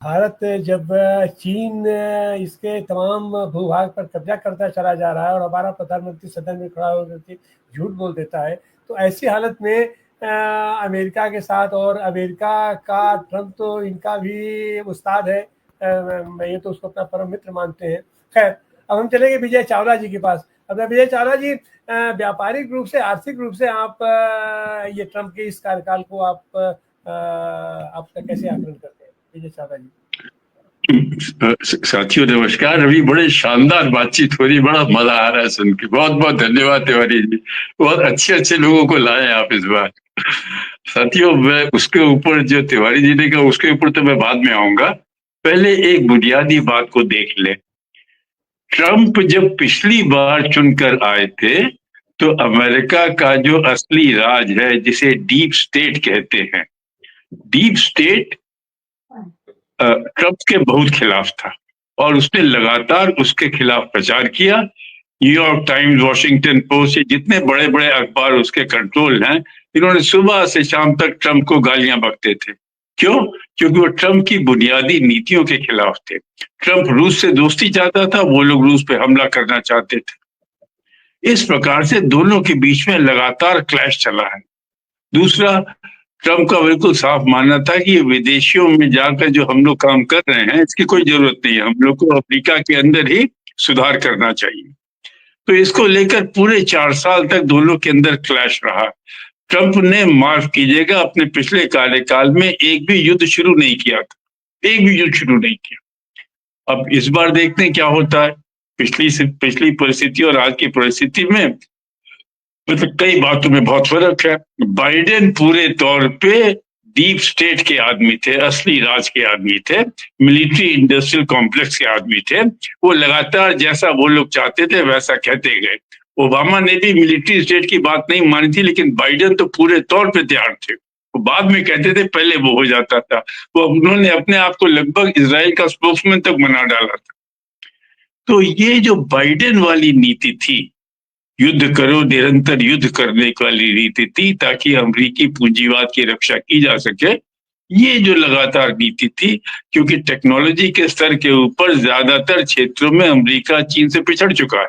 भारत जब चीन इसके तमाम भूभाग पर कब्जा करता चला जा रहा है और हमारा प्रधानमंत्री सदन में खड़ा होकर के झूठ बोल देता है, तो ऐसी हालत में अमेरिका के साथ, और अमेरिका का ट्रंप तो इनका भी उस्ताद है, ये तो उसको अपना परम मित्र मानते हैं। खैर, अब हम चलेंगे विजय चावला जी के पास। अब विजय चावला जी, व्यापारिक रूप से, आर्थिक रूप से आप ये ट्रंप के इस कार्यकाल को आप कैसे आकलन करते हैं विजय चावला जी? साथियों नमस्कार। अभी बड़े शानदार बातचीत हो रही, बड़ा मजा आ रहा है सुन के। बहुत बहुत धन्यवाद तिवारी जी, बहुत अच्छे अच्छे लोगों को लाए आप इस बार। साथियों, मैं उसके ऊपर जो तिवारी जी ने कहा उसके ऊपर तो मैं बाद में आऊंगा। पहले एक बुनियादी बात को देख ले। ट्रंप जब पिछली बार चुनकर आए थे तो अमेरिका का जो असली राज है, जिसे डीप स्टेट कहते हैं, डीप स्टेट ट्रंप के बहुत खिलाफ था और उसने लगातार उसके खिलाफ प्रचार किया। न्यूयॉर्क टाइम्स, वॉशिंगटन पोस्ट, ये जितने बड़े बड़े अखबार उसके कंट्रोल हैं, इन्होंने सुबह से शाम तक ट्रंप को गालियां बकते थे। क्यों? क्योंकि वो ट्रंप की बुनियादी नीतियों के खिलाफ थे। ट्रंप रूस से दोस्ती चाहता था, वो लोग रूस पे हमला करना चाहते थे। इस प्रकार से दोनों के बीच में लगातार क्लैश चला है। दूसरा, ट्रंप का बिल्कुल साफ मानना था कि ये विदेशियों में जाकर जो हम लोग काम कर रहे हैं, इसकी कोई जरूरत नहीं है, हम लोग को अफ्रीका के अंदर ही सुधार करना चाहिए। तो इसको लेकर पूरे 4 साल तक दोनों के अंदर क्लैश रहा। ट्रंप ने, माफ कीजिएगा, अपने पिछले कार्यकाल में एक भी युद्ध शुरू नहीं किया था, एक भी युद्ध शुरू नहीं किया। अब इस बार देखते हैं क्या होता है। पिछली परिस्थिति और आज की परिस्थिति में मतलब कई बातों में बहुत फर्क है। बाइडेन पूरे तौर पे डीप स्टेट के आदमी थे, असली राज के आदमी थे, मिलिट्री इंडस्ट्रियल कॉम्प्लेक्स के आदमी थे। वो लगातार जैसा वो लोग चाहते थे वैसा कहते गए। ओबामा ने भी मिलिट्री स्टेट की बात नहीं मानी थी, लेकिन बाइडेन तो पूरे तौर पे तैयार थे। वो बाद में कहते थे, पहले वो हो जाता था। वो उन्होंने अपने आप को लगभग इजराइल का स्पोक्समैन तक बना डाला था। तो ये जो बाइडेन वाली नीति थी, युद्ध करो, निरंतर युद्ध करने वाली नीति थी ताकि अमेरिकी पूंजीवाद की रक्षा की जा सके, ये जो लगातार नीति थी, क्योंकि टेक्नोलॉजी के स्तर के ऊपर ज्यादातर क्षेत्रों में अमेरिका चीन से पिछड़ चुका है,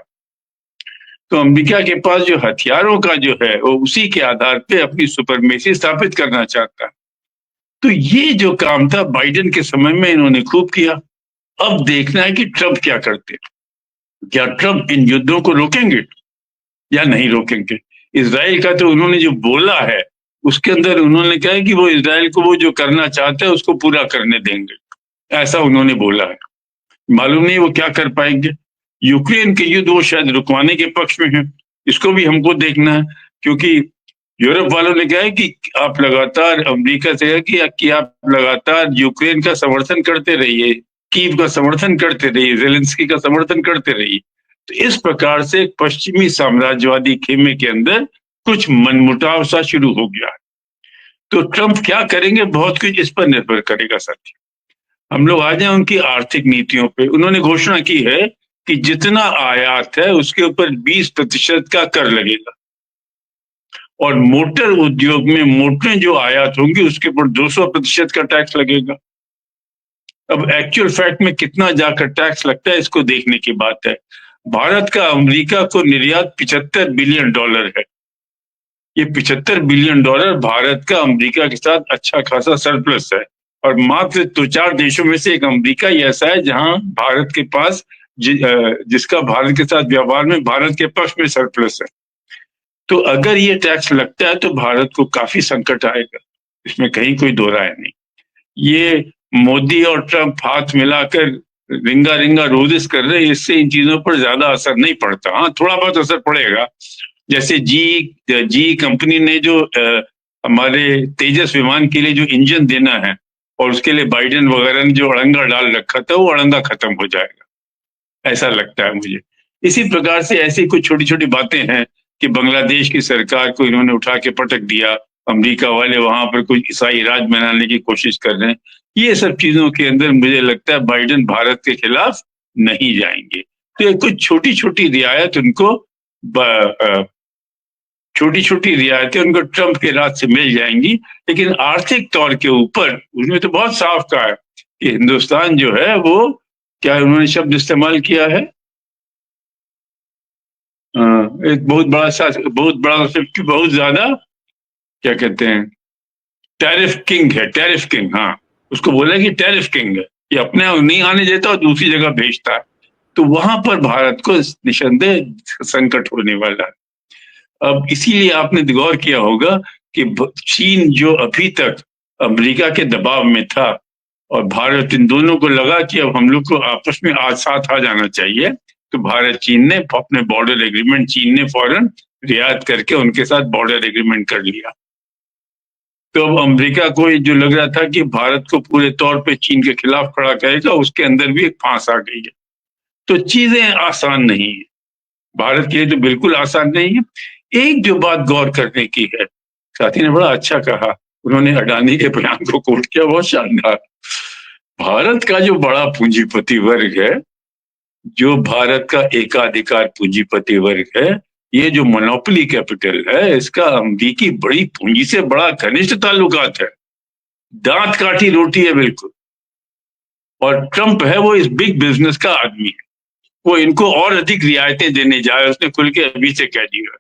तो अमेरिका के पास जो हथियारों का जो है वो उसी के आधार पे अपनी सुपरमेसी स्थापित करना चाहता है। तो ये जो काम था बाइडेन के समय में इन्होंने खूब किया। अब देखना है कि ट्रंप क्या करते हैं। क्या ट्रंप इन युद्धों को रोकेंगे या नहीं रोकेंगे? इजराइल का तो उन्होंने जो बोला है उसके अंदर उन्होंने कहा है कि वो इजराइल को वो जो करना चाहते हैं उसको पूरा करने देंगे, ऐसा उन्होंने बोला है। मालूम नहीं वो क्या कर पाएंगे। यूक्रेन के युद्ध वो शायद रुकवाने के पक्ष में है, इसको भी हमको देखना है, क्योंकि यूरोप वालों ने कहा है कि आप लगातार, अमेरिका से है कि आप लगातार यूक्रेन का समर्थन करते रहिए, कीव का समर्थन करते रहिए, जेलेंस्की का समर्थन करते रहिए। तो इस प्रकार से पश्चिमी साम्राज्यवादी खेमे के अंदर कुछ मनमुटाव सा शुरू हो गया है। तो ट्रंप क्या करेंगे, बहुत कुछ इस पर निर्भर करेगा साथी। हम लोग आ जाए उनकी आर्थिक नीतियों पे। उन्होंने घोषणा की है कि जितना आयात है उसके ऊपर 20% का कर लगेगा, और मोटर उद्योग में मोटरें जो आयात होंगी उसके ऊपर 200% का टैक्स लगेगा। अब एक्चुअल फैक्ट में कितना जाकर टैक्स लगता है इसको देखने की बात है। भारत का अमेरिका को निर्यात $75 बिलियन है। ये $75 बिलियन भारत का अमेरिका के साथ अच्छा खासा सरप्लस है, और मात्र 2-4 देशों में से एक अमेरिका ही ऐसा है जहां भारत के पास जिसका भारत के साथ व्यवहार में भारत के पक्ष में सरप्लस है। तो अगर ये टैक्स लगता है तो भारत को काफी संकट आएगा, इसमें कहीं कोई दो राय नहीं। ये मोदी और ट्रंप हाथ मिलाकर रिंगा रिंगा रोजिस कर रहे हैं, इससे इन चीजों पर ज्यादा असर नहीं पड़ता। हाँ, थोड़ा बहुत असर पड़ेगा। जैसे जी कंपनी ने जो हमारे तेजस विमान के लिए जो इंजन देना है और उसके लिए बाइडेन वगैरह ने जो अड़ंगा डाल रखा था, वो अड़ंगा खत्म हो जाएगा, ऐसा लगता है मुझे। इसी प्रकार से ऐसी कुछ छोटी छोटी बातें हैं कि बांग्लादेश की सरकार को इन्होंने उठा के पटक दिया, अमेरिका वाले वहां पर कुछ ईसाई राज बनाने की कोशिश कर रहे हैं। ये सब चीजों के अंदर मुझे लगता है बाइडेन भारत के खिलाफ नहीं जाएंगे। तो ये कुछ छोटी छोटी रियायत उनको छोटी छोटी रियायतें उनको ट्रंप के राज से मिल जाएंगी, लेकिन आर्थिक तौर के ऊपर उसमें तो बहुत साफ कहा है कि हिंदुस्तान जो है वो, क्या उन्होंने शब्द इस्तेमाल किया है, एक बहुत बड़ा बहुत ज्यादा, क्या कहते हैं, टैरिफ किंग है, टैरिफ किंग, हाँ, उसको बोले कि टैरिफ किंग है, ये अपने नहीं आने देता और दूसरी जगह भेजता है। तो वहां पर भारत को निसंदेह संकट होने वाला है। अब इसीलिए आपने गौर किया होगा कि चीन जो अभी तक अमेरिका के दबाव में था और भारत, इन दोनों को लगा कि अब हम लोग को आपस में आज साथ आ जाना चाहिए, तो भारत चीन ने अपने बॉर्डर एग्रीमेंट, चीन ने फौरन रियायत करके उनके साथ बॉर्डर एग्रीमेंट कर लिया। तो अब अमेरिका को जो लग रहा था कि भारत को पूरे तौर पे चीन के खिलाफ खड़ा करेगा, उसके अंदर भी एक फांस आ गई है। तो चीजें आसान नहीं है, भारत के लिए तो बिल्कुल आसान नहीं है। एक जो बात गौर करने की है, साथी ने बड़ा अच्छा कहा, उन्होंने अडानी के बयान को कोट किया, बहुत शानदार। भारत का जो बड़ा पूंजीपति वर्ग है, जो भारत का एकाधिकार पूंजीपति वर्ग है, ये जो मोनोपोली कैपिटल है, इसका अमेरिकी बड़ी पूंजी से बड़ा घनिष्ठ ताल्लुकात है, दांत काठी रोटी है बिल्कुल। और ट्रंप है वो इस बिग बिजनेस का आदमी है, वो इनको और अधिक रियायतें देने जाए, उसने खुल के अभी से कह दिया।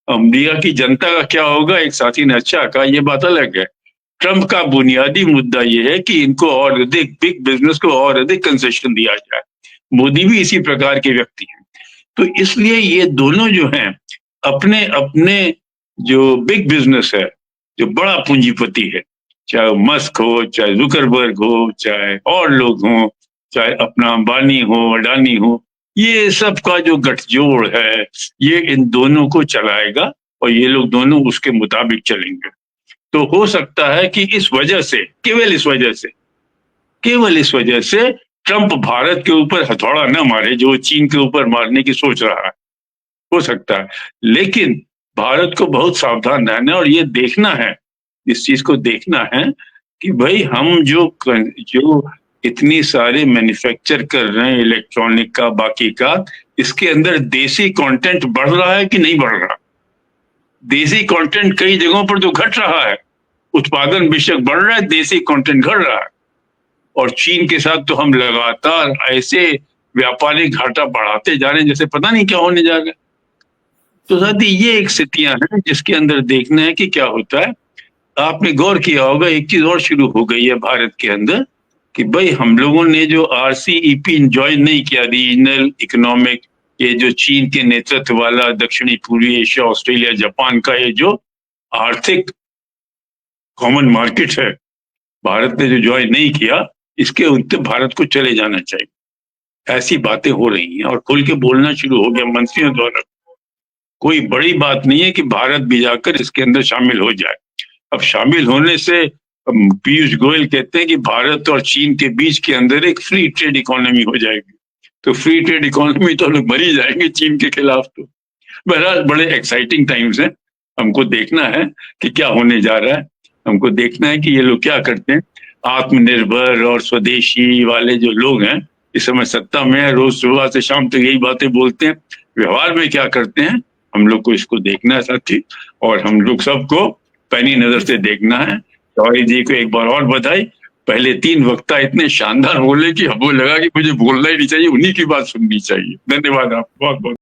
अमेरिका की जनता का क्या होगा, एक साथी ने अच्छा कहा, ये बात अलग है। ट्रंप का बुनियादी मुद्दा ये है कि इनको और अधिक, बिग बिजनेस को और अधिक कंसेशन दिया जाए। मोदी भी इसी प्रकार के व्यक्ति हैं। तो इसलिए ये दोनों जो हैं, अपने अपने जो बिग बिजनेस है, जो बड़ा पूंजीपति है, चाहे मस्क हो, चाहे जुकरबर्ग हो, चाहे और लोग हों, चाहे अपना अंबानी हो, अडानी हो, ये सब का जो गठजोड़ है, ये इन दोनों को चलाएगा और ये लोग दोनों उसके मुताबिक चलेंगे। तो हो सकता है कि इस वजह से, केवल इस वजह से ट्रंप भारत के ऊपर हथौड़ा न मारे, जो चीन के ऊपर मारने की सोच रहा है, हो सकता है। लेकिन भारत को बहुत सावधान रहना है और ये देखना है, इस चीज को देखना है कि भाई हम जो इतनी सारे मैन्युफैक्चर कर रहे हैं इलेक्ट्रॉनिक का, बाकी का, इसके अंदर देसी कंटेंट बढ़ रहा है कि नहीं बढ़ रहा। देसी कंटेंट कई जगहों पर तो घट रहा है, उत्पादन बेशक बढ़ रहा है, देसी कंटेंट घट रहा है। और चीन के साथ तो हम लगातार ऐसे व्यापारिक घाटा बढ़ाते जा रहे हैं जैसे पता नहीं क्या होने जा रहा है। तो साथी ये एक स्थितियां हैं जिसके अंदर देखना है कि क्या होता है। आपने गौर किया होगा, एक चीज और शुरू हो गई है भारत के अंदर कि भाई हम लोगों ने जो RCEP ज्वाइन नहीं किया, रीजनल इकोनॉमिक, ये जो चीन के नेतृत्व वाला दक्षिणी पूर्वी एशिया, ऑस्ट्रेलिया, जापान का ये जो आर्थिक कॉमन मार्केट है, भारत ने जो ज्वाइन नहीं किया, इसके उत्तर भारत को चले जाना चाहिए। ऐसी बातें हो रही हैं और खुल के बोलना शुरू हो गया मंत्रियों द्वारा। कोई बड़ी बात नहीं है कि भारत भी जाकर इसके अंदर शामिल हो जाए। अब शामिल होने से पीयूष गोयल कहते हैं कि भारत और चीन के बीच के अंदर एक फ्री ट्रेड इकोनॉमी हो जाएगी। तो फ्री ट्रेड इकोनॉमी तो लोग मर ही जाएंगे चीन के खिलाफ। तो बहरहाल बड़े एक्साइटिंग टाइम्स हैं, हमको देखना है कि क्या होने जा रहा है। हमको देखना है कि ये लोग क्या करते हैं। आत्मनिर्भर और स्वदेशी वाले जो लोग हैं, इस समय सत्ता में है, रोज सुबह से शाम तक यही बातें बोलते हैं, व्यवहार में क्या करते हैं, हम लोग को इसको देखना है साथी। और हम लोग सबको पैनी नजर से देखना है। तिवारी जी को एक बार और बधाई, पहले 3 वक्ता इतने शानदार बोले कि हमको लगा कि मुझे बोलना ही नहीं चाहिए, उन्हीं की बात सुननी चाहिए। धन्यवाद, आप बहुत बहुत।